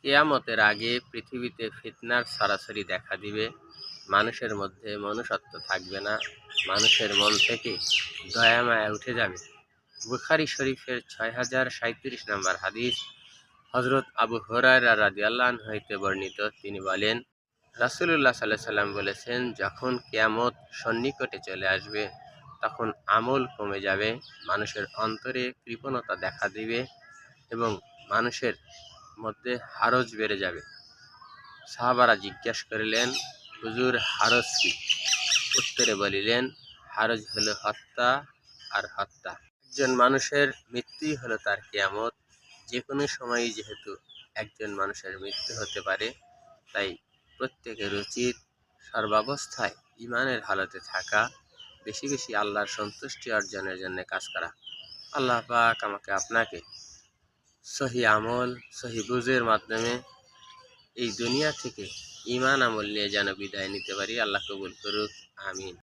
কিয়ামতের আগে পৃথিবীতে ফিতনার ছড়াছড়ি দেখা দিবে। মানুষের মধ্যে মনুষ্যত্ব থাকবে না, মানুষের মন থেকে দয়া মায়া উঠে যাবে। বুখারী শরীফের 6037 নম্বর হাদিস হযরত আবু হুরায়রা রাদিয়াল্লাহু আনহু হইতে বর্ণিত। তিনি বলেন, রাসূলুল্লাহ সাল্লাল্লাহু আলাইহি ওয়াসাল্লাম বলেছেন, যখন কিয়ামত সন্নিকটে চলে আসবে তখন আমল কমে যাবে, মানুষের অন্তরে কৃপণতা দেখা দিবে এবং মানুষের মধ্যে হারজ বেড়ে যাবে। সাহাবারা জিজ্ঞাসা করিলেন, হুজুর হারজ কি? উত্তরে বলিলেন, হারজ হলো হত্যা আর হত্যা। একজন মানুষের মৃত্যুই হলো তার কিয়ামত। যে কোনো সময়ই যেহেতু একজন মানুষের মৃত্যু হতে পারে, তাই প্রত্যেকের উচিত সর্বাবস্থায় ঈমানের হালতে থাকা, বেশি বেশি আল্লাহর সন্তুষ্টি অর্জনের জন্য কাজ করা। আল্লাহ পাক আমাকে আপনাকে সহি আমল, সহি বুঝের মাধ্যমে এই দুনিয়া থেকে ঈমান আমল নিয়ে যেন বিদায় নিতে পারি। আল্লাহ কবুল করুক, আমিন।